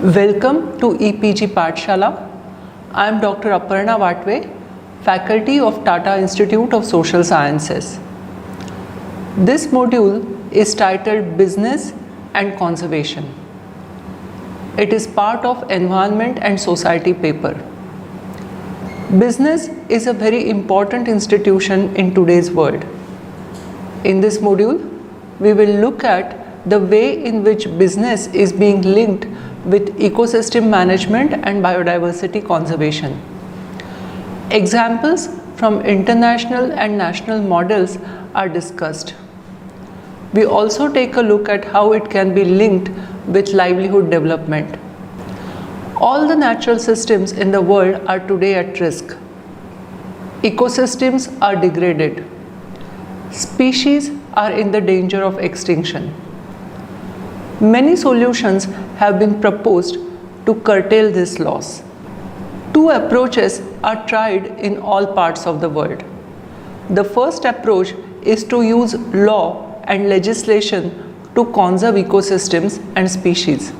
Welcome to EPG Pathshala. I am Dr. Aparna Vatve, Faculty of Tata Institute of Social Sciences. This module is titled Business and Conservation. It is part of Environment and Society paper. Business is a very important institution in today's world. In this module, we will look at the way in which business is being linked with ecosystem management and biodiversity conservation. Examples from international and national models are discussed. We also take a look at how it can be linked with livelihood development. All the natural systems in the world are today at risk. Ecosystems are degraded. Species are in the danger of extinction. Many solutions have been proposed to curtail this loss. Two approaches are tried in all parts of the world. The first approach is to use law and legislation to conserve ecosystems and species.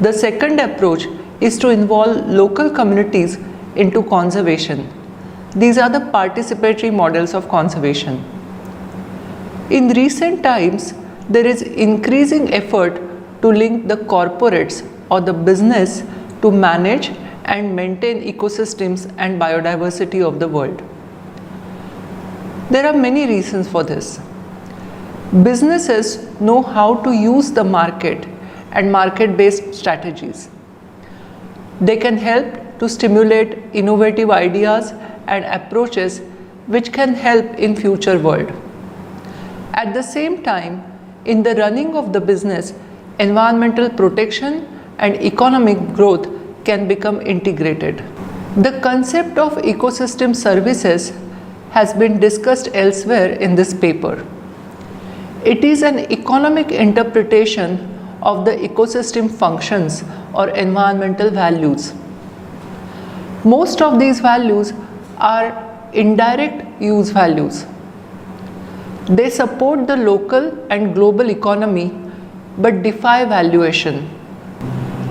The second approach is to involve local communities into conservation. These are the participatory models of conservation. In recent times, there is increasing effort to link the corporates or the business to manage and maintain ecosystems and biodiversity of the world. There are many reasons for this. Businesses know how to use the market and market-based strategies. They can help to stimulate innovative ideas and approaches which can help in future world. At the same time, in the running of the business, environmental protection and economic growth can become integrated. The concept of ecosystem services has been discussed elsewhere in this paper. It is an economic interpretation of the ecosystem functions or environmental values. Most of these values are indirect use values. They support the local and global economy but defy valuation.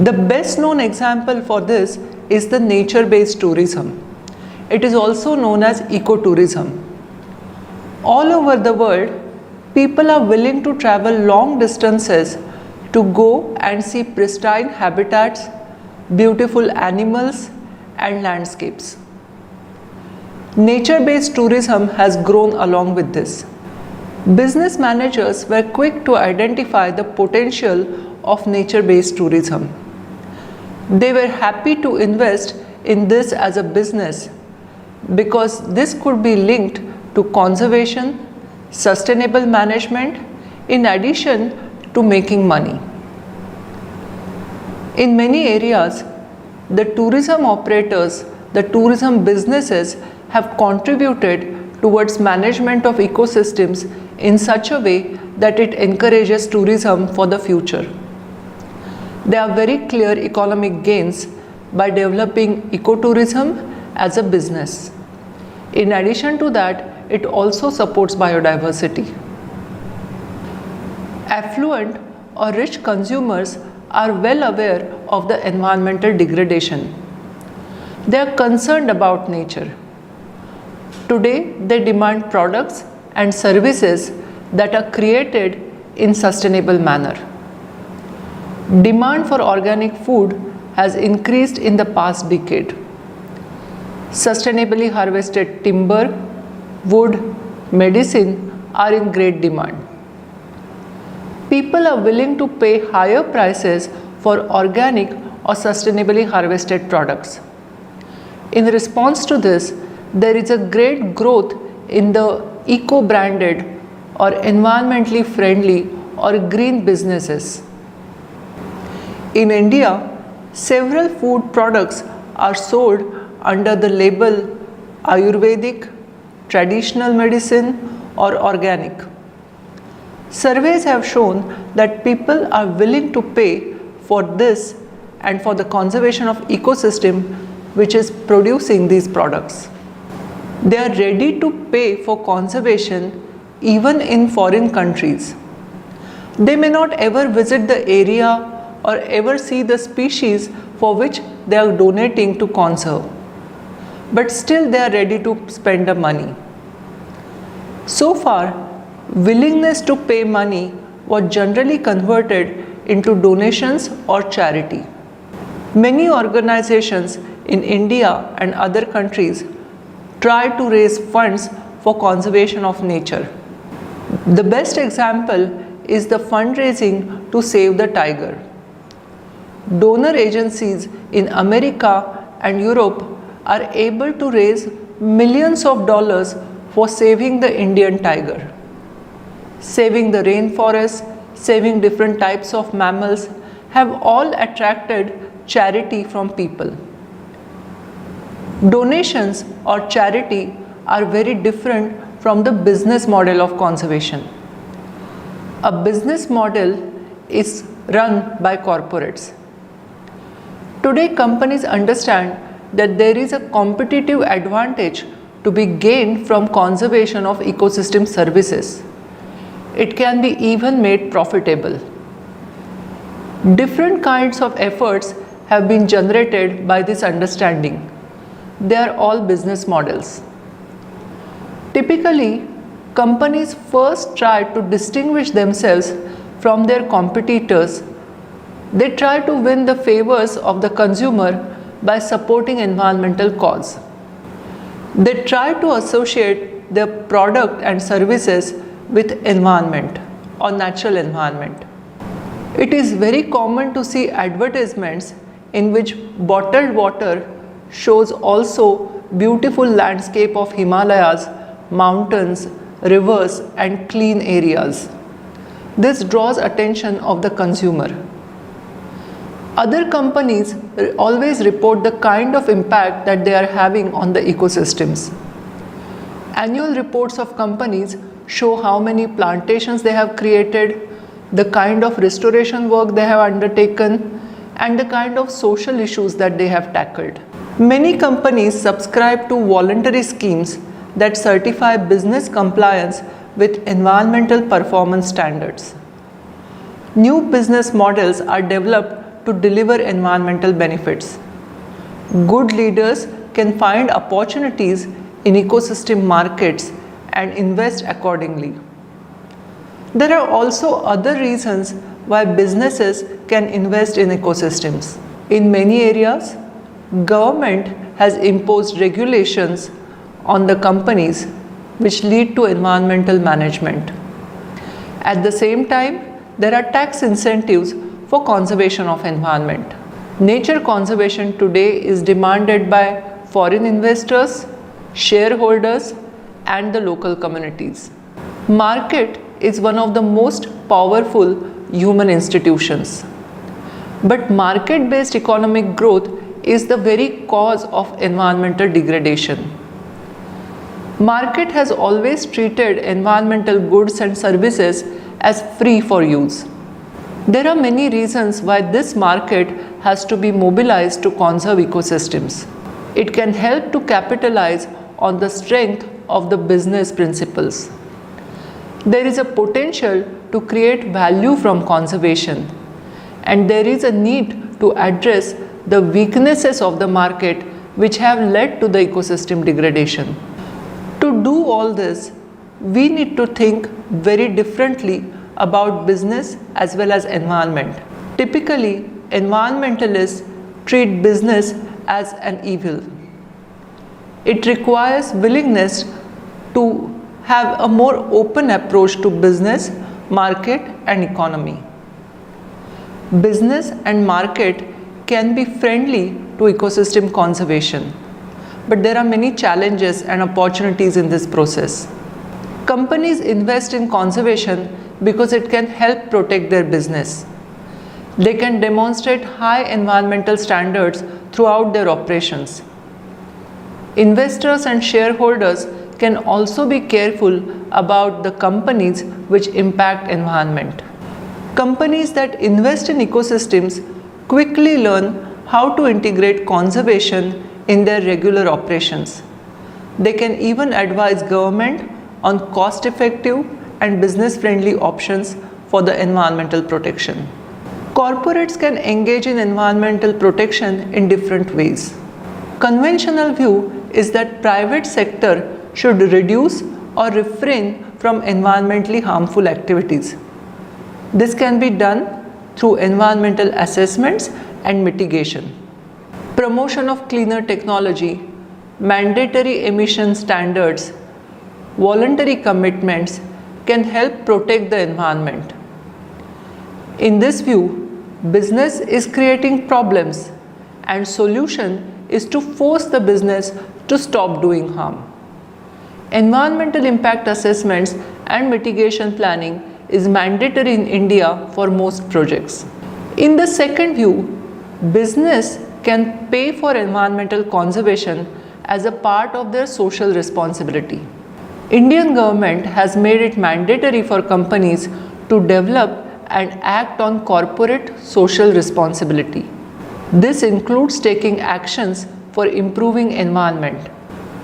The best known example for this is the nature-based tourism. It is also known as ecotourism. All over the world, people are willing to travel long distances to go and see pristine habitats, beautiful animals and landscapes. Nature-based tourism has grown along with this. Business managers were quick to identify the potential of nature-based tourism. They were happy to invest in this as a business because this could be linked to conservation, sustainable management, in addition to making money. In many areas, the tourism operators, the tourism businesses have contributed towards management of ecosystems in such a way that it encourages tourism for the future. There are very clear economic gains by developing ecotourism as a business. In addition to that, it also supports biodiversity. Affluent or rich consumers are well aware of the environmental degradation. They are concerned about nature. Today, they demand products and services that are created in sustainable manner. Demand for organic food has increased in the past decade. Sustainably harvested timber, wood, medicine are in great demand. People are willing to pay higher prices for organic or sustainably harvested products. In response to this, there is a great growth in the eco-branded or environmentally friendly or green businesses. In India, several food products are sold under the label Ayurvedic, traditional medicine or organic. Surveys have shown that people are willing to pay for this and for the conservation of ecosystem which is producing these products. They are ready to pay for conservation even in foreign countries. They may not ever visit the area or ever see the species for which they are donating to conserve. But still they are ready to spend the money. So far, willingness to pay money was generally converted into donations or charity. Many organizations in India and other countries try to raise funds for conservation of nature. The best example is the fundraising to save the tiger. Donor agencies in America and Europe are able to raise millions of dollars for saving the Indian tiger. Saving the rainforest, saving different types of mammals have all attracted charity from people. Donations or charity are very different from the business model of conservation. A business model is run by corporates. Today, companies understand that there is a competitive advantage to be gained from conservation of ecosystem services. It can be even made profitable. Different kinds of efforts have been generated by this understanding. They are all business models. Typically, companies first try to distinguish themselves from their competitors. They try to win the favors of the consumer by supporting environmental cause. They try to associate their product and services with environment or natural environment. It is very common to see advertisements in which bottled water shows also beautiful landscape of Himalayas, mountains, rivers and clean areas. This draws attention of the consumer. Other companies always report the kind of impact that they are having on the ecosystems. Annual reports of companies show how many plantations they have created, the kind of restoration work they have undertaken, and the kind of social issues that they have tackled. Many companies subscribe to voluntary schemes that certify business compliance with environmental performance standards. New business models are developed to deliver environmental benefits. Good leaders can find opportunities in ecosystem markets and invest accordingly. There are also other reasons why businesses can invest in ecosystems. In many areas, government has imposed regulations on the companies which lead to environmental management. At the same time, there are tax incentives for conservation of environment. Nature conservation today is demanded by foreign investors, shareholders, and the local communities. Market is one of the most powerful human institutions. But market-based economic growth is the very cause of environmental degradation. Market has always treated environmental goods and services as free for use. There are many reasons why this market has to be mobilized to conserve ecosystems. It can help to capitalize on the strength of the business principles. There is a potential to create value from conservation, and there is a need to address the weaknesses of the market which have led to the ecosystem degradation. To do all this, we need to think very differently about business as well as environment. Typically, environmentalists treat business as an evil. It requires willingness to have a more open approach to business, market, and economy. Business and market can be friendly to ecosystem conservation, but there are many challenges and opportunities in this process. Companies invest in conservation because it can help protect their business. They can demonstrate high environmental standards throughout their operations. Investors and shareholders can also be careful about the companies which impact environment. Companies that invest in ecosystems quickly learn how to integrate conservation in their regular operations. They can even advise government on cost-effective and business-friendly options for the environmental protection. Corporates can engage in environmental protection in different ways. Conventional view is that private sector should reduce or refrain from environmentally harmful activities. This can be done through environmental assessments and mitigation. Promotion of cleaner technology, mandatory emission standards, voluntary commitments can help protect the environment. In this view, business is creating problems and solution is to force the business to stop doing harm. Environmental impact assessments and mitigation planning is mandatory in India for most projects. In the second view, business can pay for environmental conservation as a part of their social responsibility. Indian government has made it mandatory for companies to develop and act on corporate social responsibility. This includes taking actions for improving environment.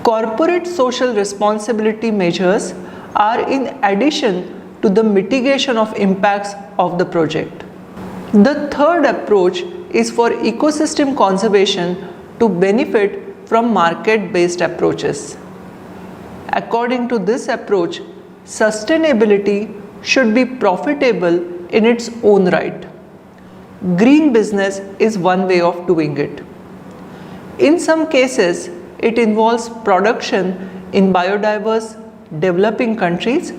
Corporate social responsibility measures are in addition to the mitigation of impacts of the project. The third approach is for ecosystem conservation to benefit from market-based approaches. According to this approach, sustainability should be profitable in its own right. Green business is one way of doing it. In some cases, it involves production in biodiverse developing countries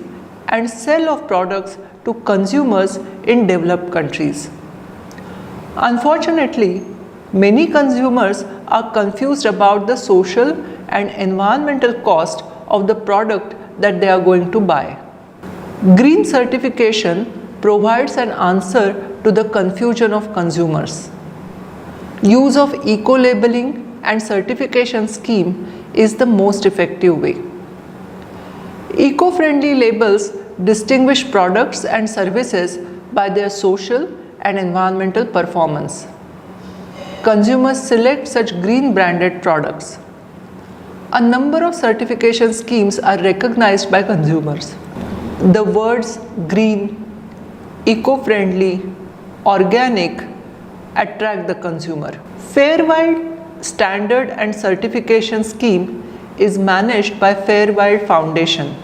and sale of products to consumers in developed countries. Unfortunately, many consumers are confused about the social and environmental cost of the product that they are going to buy. Green certification provides an answer to the confusion of consumers. Use of eco-labeling and certification scheme is the most effective way. Eco-friendly labels distinguish products and services by their social and environmental performance. Consumers select such green branded products. A number of certification schemes are recognized by consumers. The words green, eco-friendly, organic attract the consumer. Fairwild Standard and Certification Scheme is managed by Fairwild Foundation.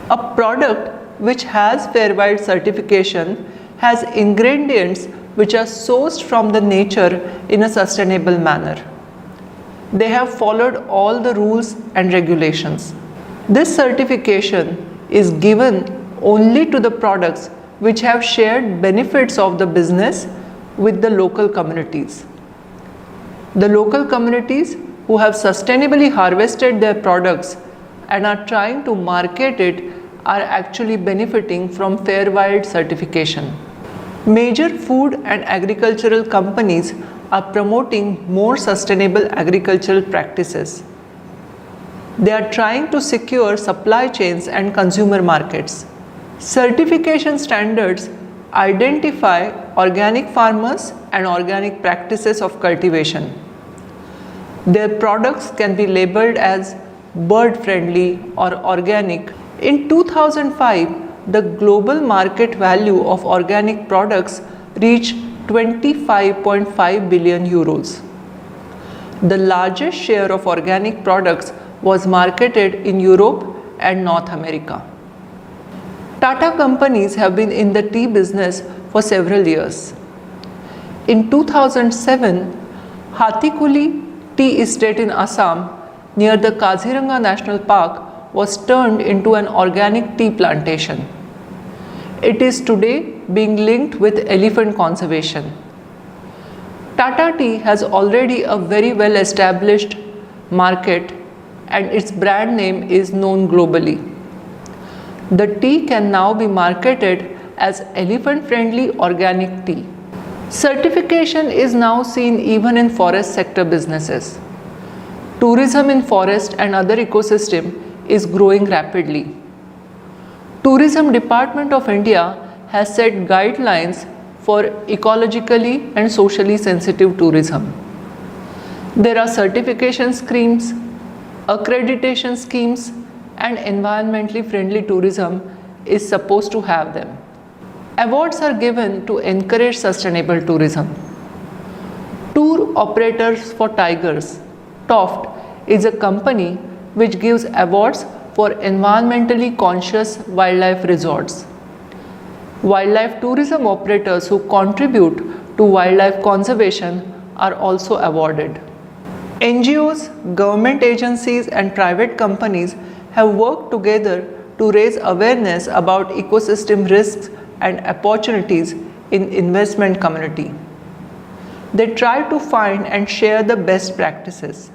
A product which has Fairwild certification has ingredients which are sourced from the nature in a sustainable manner. They have followed all the rules and regulations. This certification is given only to the products which have shared benefits of the business with the local communities. The local communities who have sustainably harvested their products and are trying to market it are actually benefiting from Fairwild certification. Major food and agricultural companies are promoting more sustainable agricultural practices. They are trying to secure supply chains and consumer markets. Certification standards identify organic farmers and organic practices of cultivation. Their products can be labeled as bird friendly or organic. In 2005, the global market value of organic products reached 25.5 billion euros. The largest share of organic products was marketed in Europe and North America. Tata companies have been in the tea business for several years. In 2007, Hathikuli Tea Estate in Assam near the Kaziranga National Park was turned into an organic tea plantation. It is today being linked with elephant conservation. Tata Tea has already a very well established market and its brand name is known globally. The tea can now be marketed as elephant friendly organic tea. Certification is now seen even in forest sector businesses. Tourism in forest and other ecosystem is growing rapidly. Tourism Department of India has set guidelines for ecologically and socially sensitive tourism. There are certification schemes, accreditation schemes, and environmentally friendly tourism is supposed to have them. Awards are given to encourage sustainable tourism. Tour Operators for Tigers, TOFT, is a company which gives awards for environmentally conscious wildlife resorts. Wildlife tourism operators who contribute to wildlife conservation are also awarded. NGOs, government agencies, and private companies have worked together to raise awareness about ecosystem risks and opportunities in investment community. They try to find and share the best practices.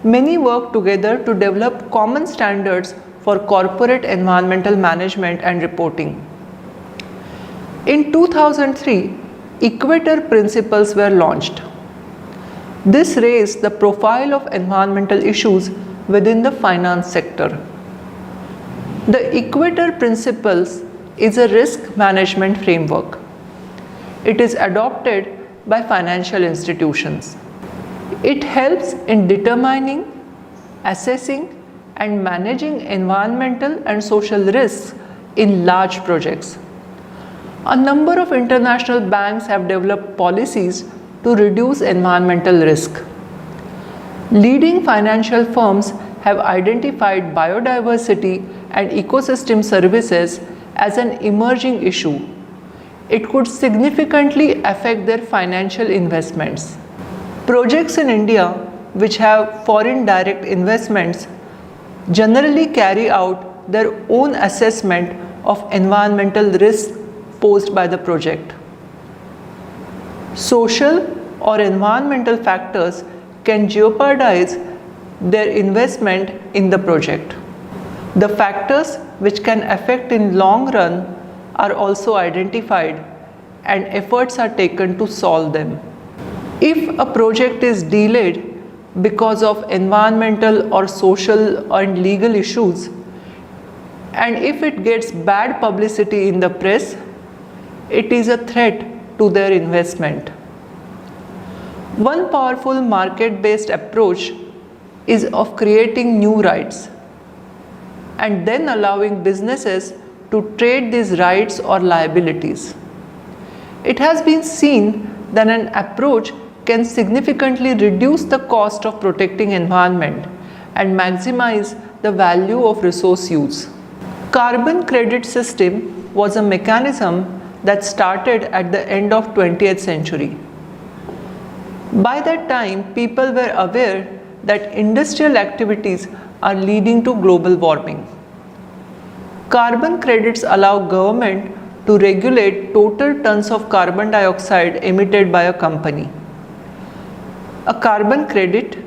Many work together to develop common standards for corporate environmental management and reporting. In 2003, Equator Principles were launched. This raised the profile of environmental issues within the finance sector. The Equator Principles is a risk management framework. It is adopted by financial institutions. It helps in determining, assessing, and managing environmental and social risks in large projects. A number of international banks have developed policies to reduce environmental risk. Leading financial firms have identified biodiversity and ecosystem services as an emerging issue. It could significantly affect their financial investments. Projects in India which have foreign direct investments generally carry out their own assessment of environmental risks posed by the project. Social or environmental factors can jeopardize their investment in the project. The factors which can affect in long run are also identified and efforts are taken to solve them. If a project is delayed because of environmental or social and legal issues, and if it gets bad publicity in the press, it is a threat to their investment. One powerful market-based approach is of creating new rights and then allowing businesses to trade these rights or liabilities. It has been seen that an approach can significantly reduce the cost of protecting environment and maximize the value of resource use. Carbon credit system was a mechanism that started at the end of 20th century. By that time, people were aware that industrial activities are leading to global warming. Carbon credits allow government to regulate total tons of carbon dioxide emitted by a company. A carbon credit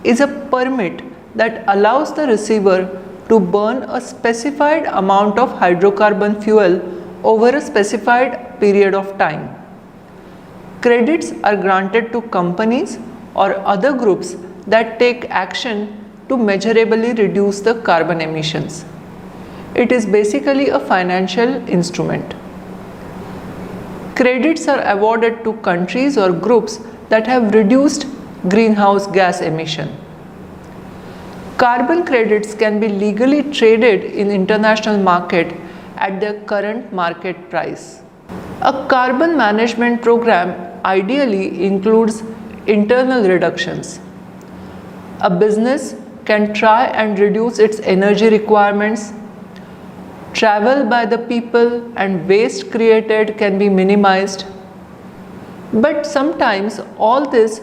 is a permit that allows the receiver to burn a specified amount of hydrocarbon fuel over a specified period of time. Credits are granted to companies or other groups that take action to measurably reduce the carbon emissions. It is basically a financial instrument. Credits are awarded to countries or groups that have reduced greenhouse gas emission. Carbon credits can be legally traded in international market at their current market price. A carbon management program ideally includes internal reductions. A business can try and reduce its energy requirements. Travel by the people and waste created can be minimized. But sometimes all this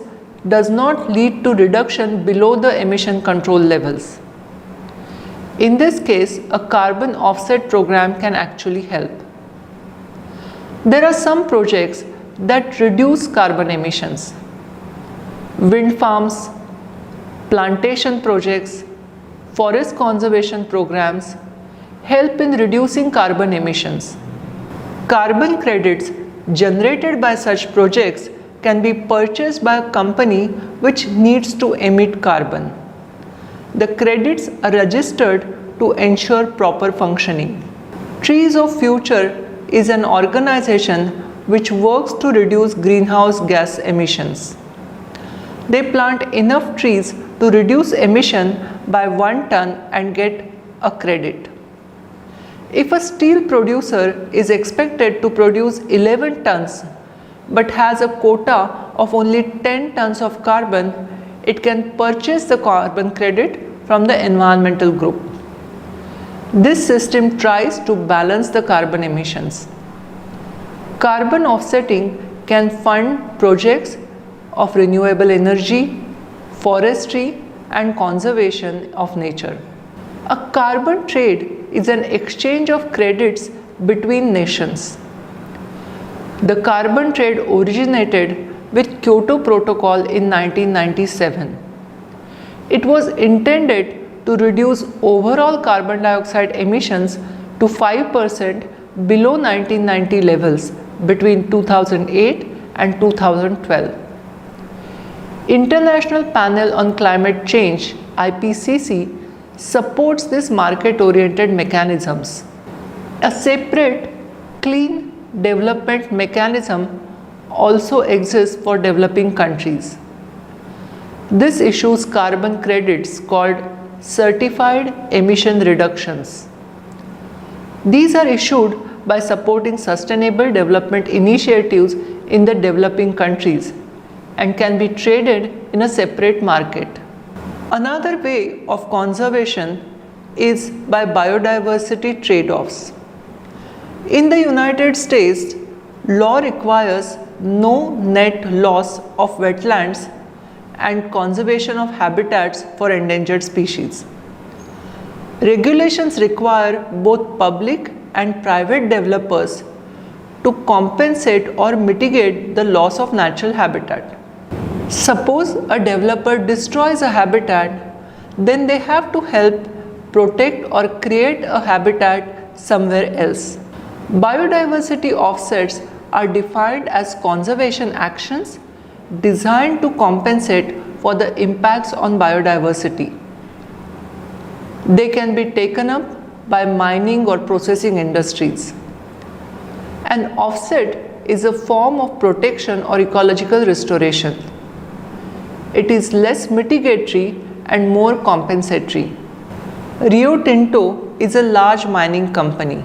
does not lead to reduction below the emission control levels. In this case, a carbon offset program can actually help. There are some projects that reduce carbon emissions. Wind farms, plantation projects, forest conservation programs help in reducing carbon emissions. Carbon credits generated by such projects can be purchased by a company which needs to emit carbon. The credits are registered to ensure proper functioning. Trees of Future is an organization which works to reduce greenhouse gas emissions. They plant enough trees to reduce emission by 1 ton and get a credit. If a steel producer is expected to produce 11 tons but has a quota of only 10 tons of carbon, it can purchase the carbon credit from the environmental group. This system tries to balance the carbon emissions. Carbon offsetting can fund projects of renewable energy, forestry, and conservation of nature. A carbon trade is an exchange of credits between nations. The carbon trade originated with Kyoto Protocol in 1997. It was intended to reduce overall carbon dioxide emissions to 5% below 1990 levels between 2008 and 2012. International Panel on Climate Change (IPCC) supports these market-oriented mechanisms. A separate clean development mechanism also exists for developing countries. This issues carbon credits called certified emission reductions. These are issued by supporting sustainable development initiatives in the developing countries and can be traded in a separate market. Another way of conservation is by biodiversity trade-offs. In the United States, law requires no net loss of wetlands and conservation of habitats for endangered species. Regulations require both public and private developers to compensate or mitigate the loss of natural habitat. Suppose a developer destroys a habitat, then they have to help protect or create a habitat somewhere else. Biodiversity offsets are defined as conservation actions designed to compensate for the impacts on biodiversity. They can be taken up by mining or processing industries. An offset is a form of protection or ecological restoration. It is less mitigatory and more compensatory. Rio Tinto is a large mining company.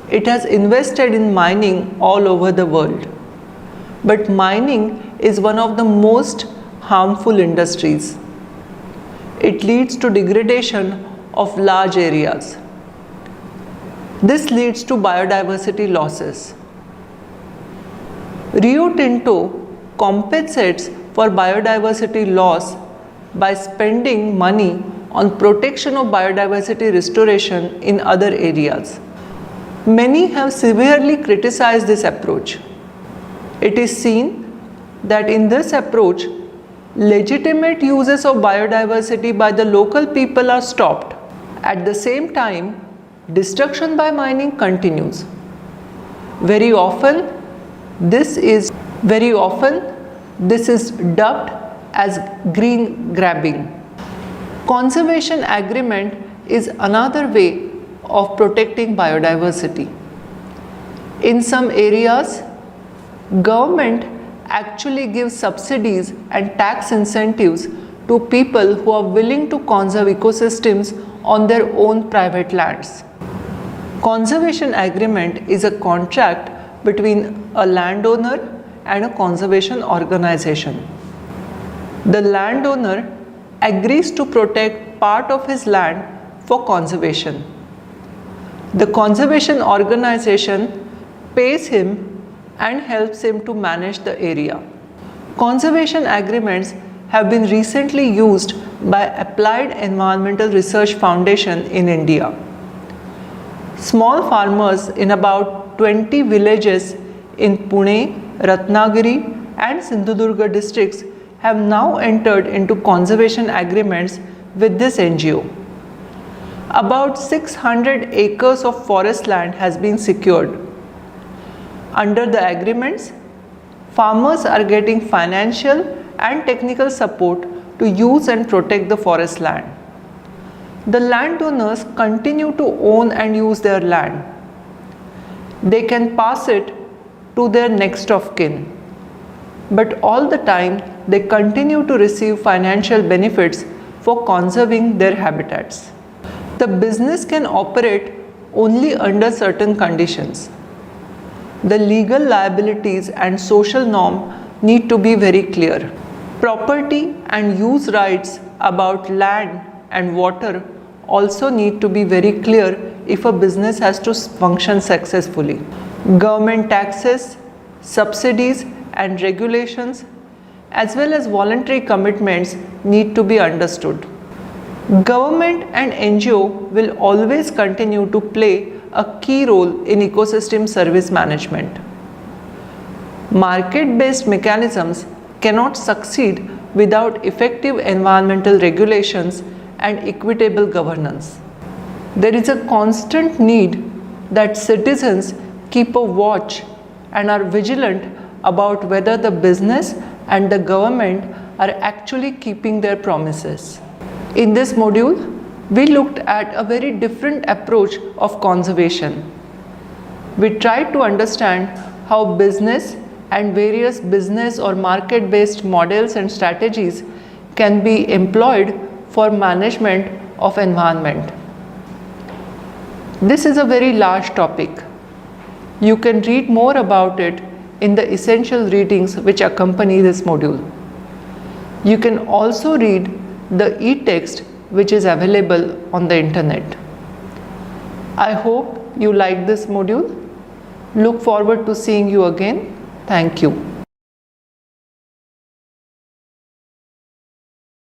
It has invested in mining all over the world. But mining is one of the most harmful industries. It leads to degradation of large areas. This leads to biodiversity losses. Rio Tinto compensates for biodiversity loss by spending money on protection of biodiversity restoration in other areas. Many have severely criticized this approach. It is seen that in this approach, legitimate uses of biodiversity by the local people are stopped. At the same time, destruction by mining continues. Very often, this is dubbed as green grabbing. Conservation agreement is another way of protecting biodiversity. In some areas, government actually gives subsidies and tax incentives to people who are willing to conserve ecosystems on their own private lands. Conservation agreement is a contract between a landowner and a conservation organization. The landowner agrees to protect part of his land for conservation. The conservation organization pays him and helps him to manage the area. Conservation agreements have been recently used by Applied Environmental Research Foundation in India. Small farmers in about 20 villages in Pune, Ratnagiri and Sindhudurga districts have now entered into conservation agreements with this NGO. About 600 acres of forest land has been secured. Under the agreements, farmers are getting financial and technical support to use and protect the forest land. The landowners continue to own and use their land. They can pass it to their next of kin. But all the time, they continue to receive financial benefits for conserving their habitats. The business can operate only under certain conditions. The legal liabilities and social norm need to be very clear. Property and use rights about land and water also need to be very clear if a business has to function successfully. Government taxes, subsidies and regulations as well as voluntary commitments need to be understood. Government and NGO will always continue to play a key role in ecosystem service management. Market-based mechanisms cannot succeed without effective environmental regulations and equitable governance. There is a constant need that citizens keep a watch and are vigilant about whether the business and the government are actually keeping their promises. In this module, we looked at a very different approach of conservation. We tried to understand how business and various business or market-based models and strategies can be employed for management of environment. This is a very large topic. You can read more about it in the essential readings which accompany this module. You can also read the e-text which is available on the internet. I hope you like this module. Look forward to seeing you again. Thank you.